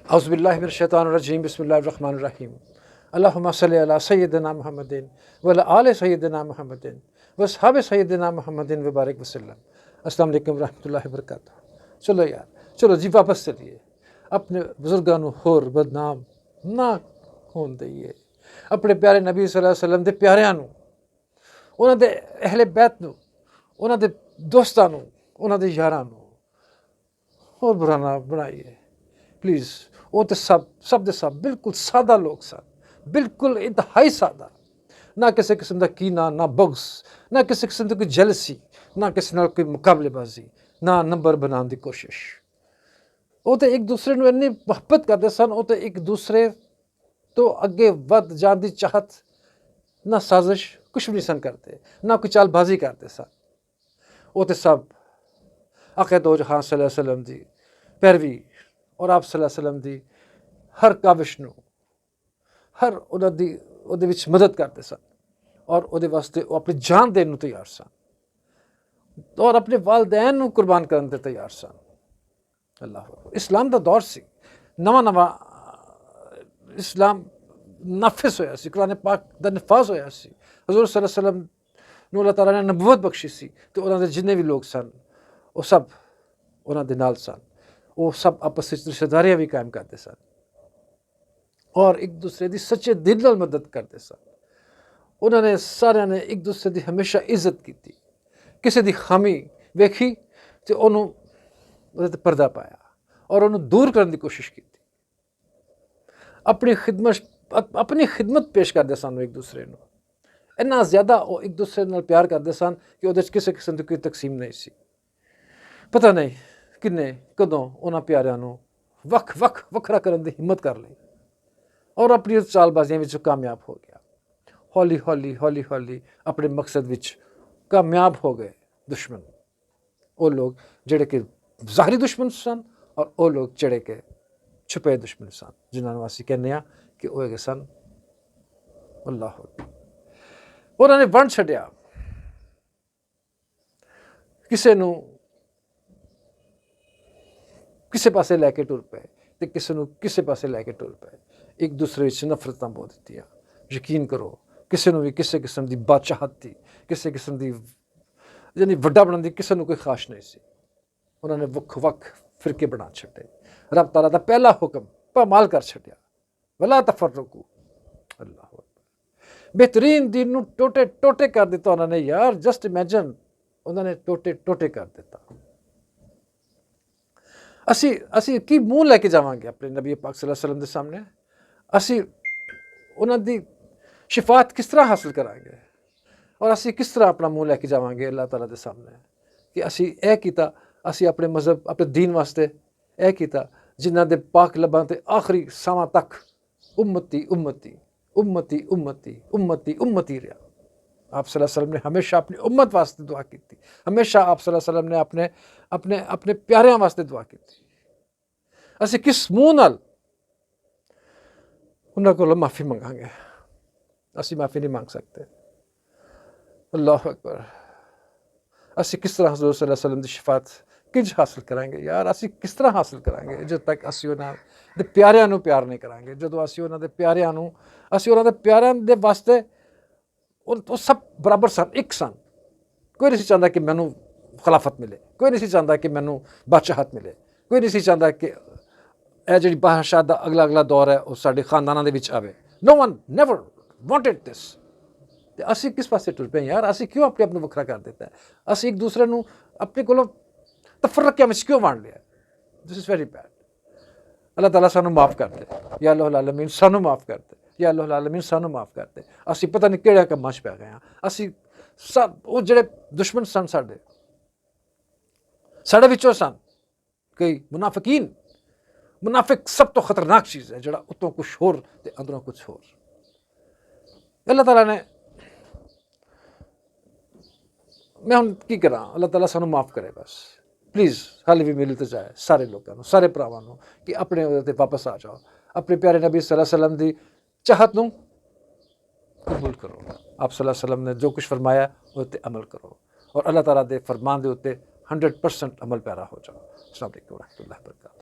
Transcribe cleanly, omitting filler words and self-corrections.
औज़ुबिल्लाहि मिनश्शैतानिर्रजीम बिस्मिल्लाहिर्रहमानिर्रहीम अल्लाहुम्मा सल्लि अला सय्यिदिना मुहम्मदिन व अला आलि सय्यिदिना मुहम्मदिन व अस्हाबि सय्यिदिना मुहम्मदिन व बारिक वसल्लम। अस्सलाम वालेकुम रहमतुल्लाहि व बरकातहू। चलो यार, चलो जी वापस चलिए। अपने बुजुर्गों को होर बदनाम ना होन दईए। अपने प्यारे नबी सल्लल्लाहु अलैहि वसल्लम दे प्यारिਆਂ ਨੂੰ, ਉਹਨਾਂ ਦੇ ਅਹਿਲੇ ਬੈਤ ਨੂੰ, ਉਹਨਾਂ ਦੇ ਦੋਸਤਾਂ ਨੂੰ, ਉਹਨਾਂ ਦੇ ਯਾਰਾਂ ਨੂੰ ਹੋਰ ਬੁਰਾ ਨਾ ਬਣਾਈਏ प्लीज़। वो तो सब दे सब बिल्कुल सादा लोग सन, बिल्कुल इंतहाई सादा। ना किसी किस्म का कीना, ना बग्स, ना किसी किस्म की कोई जेलसी, ना किसी नाल कोई मुकाबलेबाजी, ना नंबर बनाने की कोशिश। वो तो एक दूसरे को इन्नी मोहब्बत करते सन, वो तो एक दूसरे तो अगे वध जाने की चाहत, ना साजिश कुछ भी नहीं सन करते, ना कोई चालबाजी करते सन। वो तो सब आक़ा दो जहां सल्लल्लाहु अलैहि वसल्लम दी पैरवी और आप सल्लल्लाहु अलैहि वसल्लम दी हर काविश नूं, हर उन्हां दी उहदे विच मदद करते सन और उहदे वास्ते वो अपनी जान देने नूं तैयार सन और अपने वालदैन नूं कुर्बान करन ते तैयार सन। अल्लाह, इस्लाम दा दौर सी, नवां इस्लाम नाफिज होया सी, कुरान पाक दा निफाज होया सी। हज़ूर सल्लल्लाहु अलैहि वसल्लम नूं अल्लाह ताला ने नबूवत बख्शी सी ते उन्हां दे जिन्ने भी लोग सन वो सब उन्हां दे नाल सन। वो सब आपस में रिश्तेदारियां भी कायम करते सन और एक दूसरे की सच्चे दिल नाल मदद करते सन। उन्होंने सारिਆਂ ने एक दूसरे की हमेशा इज्जत की, किसी की खामी वेखी तो उन्होंने पर्दा पाया और उन्होंने दूर करने की कोशिश की। अपनी खिदमत पेश करते सन एक दूसरे को। इन्ना ज़्यादा वो एक दूसरे नाल प्यार करते सन कि उहदे किसी किस्म की कोई तकसीम नहीं सी। पता नहीं किन्ने कदों उन्हां प्यारिਆਂ ਨੂੰ ਵੱਖਰਾ ਕਰਨ ਦੀ हिम्मत कर ली और अपनी चालबाजियां विच कामयाब हो गया। हौली हौली अपने मकसद विच कामयाब हो गए दुश्मन। वो लोग जिहड़े कि ज़ाहरी दुश्मन सन और वो लोग जिहड़े कि छुपे दुश्मन सन, जिन्हां नूं असीं कहने कि वो हैगे सन अल्लाह। उन्होंने वंड छड्डिया, किसी नूं किसी पासे लैके टुर पे तो किसी को किसी पासे लैके टुर पे। एक दूसरे से नफरतां बो दित्तियां। यकीन करो किसी को भी किसी किस्म की बादशाहत थी, किसी किस्म की यानी वड्डा बनने की किसी को कोई ख्वाहिश नहीं सी। उन्होंने वख फिरके बना छड्डे। रब ताला दा पहला हुक्म पामाल कर छड्डिया, वला तफर्रकू। अल्लाह बेहतरीन दीन नूं टोटे टोटे कर दिता उन्होंने यार। जस्ट इमेजिन, उन्होंने टोटे टोटे कर दिता। असी की मूँह लैके जावांगे अपने नबी पाक सल्लल्लाहु अलैहि वसल्लम के सामने? असी उन्हां दी शिफात किस तरह हासिल करांगे और असी किस तरह अपना मूँह लैके जावांगे अल्लाह ताला के सामने कि असी यह कीता, असी अपने मजहब अपने दीन वास्ते यह कीता जिन्हां दे पाक लबां ते आखिरी सावां तक उम्मती उम्मती उम्मती उम्मती उम्मती उम्मती रहा। आप सल्लल्लाहु अलैहि वसल्लम ने हमेशा अपनी उम्मत वास्ते दुआ की थी। हमेशा आप सल्लल्लाहु अलैहि वसल्लम ने अपने अपने अपने प्यारिਆਂ वास्ते दुआ की थी। असी किस मूँह नाल उन्हां कोलों माफ़ी मंगांगे? असी माफ़ी नहीं मांग सकते। अल्लाह अकबर। असी किस तरह हज़ूर सल्लल्लाहु अलैहि वसल्लम की शिफात किंज हासिल करांगे यार? असी किस तरह हासिल करांगे जब तक असी उन्हां दे प्यारिਆਂ ਨੂੰ प्यार नहीं करांगे। जदों असी उन्हां दे प्यारिਆਂ दे वास्ते वो सब बराबर सन, एक सन। कोई नहीं चाहता कि मैनू खिलाफत मिले, कोई नहीं चाहता कि मैनू बादशाहत मिले, कोई नहीं चाहता कि यह जी बादशाह का अगला दौर है वो साडे खानदानां दे विच आवे। No one never wanted this. ते असी किस पासे टुर पे यार? असी क्यों अपने आप को वखरा कर देता है? असी एक दूसरे को अपने कोलों तफरकियां विच क्यों वंड लिया? This is very bad. Allah ताला सानू माफ़ कर दे या अल्लाहुल आलमीन, सानू माफ़ कर दे या अल्लाहुल आलमीन, सानू माफ़ कर दे। असी पता नहीं किहड़े कम्मां च पै गए हैं। असी सब वो जिहड़े दुश्मन सन साडे विचों सन कई मुनाफिकीन। मुनाफिक सब तो खतरनाक चीज़ है, जिहड़ा उतों कुछ होर ते अंदरों कुछ होर। अल्लाह ताला ने, मैं हुण की करा? अल्लाह ताला सानू माफ़ करे बस। प्लीज़ हाल भी मिल तो जाए सारे लोगों, सारे भरावां नूं कि अपने उहदे ते वापस आ जाओ। अपने प्यारे नबी सल्लल्लाहु अलैहि वसल्लम की चाहत नूं कबूल करो। आप सल्लल्लाहु अलैहि वसल्लम ने जो कुछ फरमाया उस पर अमल करो और अल्लाह ताला दे फरमान के उत्ते 100% अमल पैरा हो जाओ। अस्सलाम वालेकुम व रहमतुल्लाहि व बरकातहू।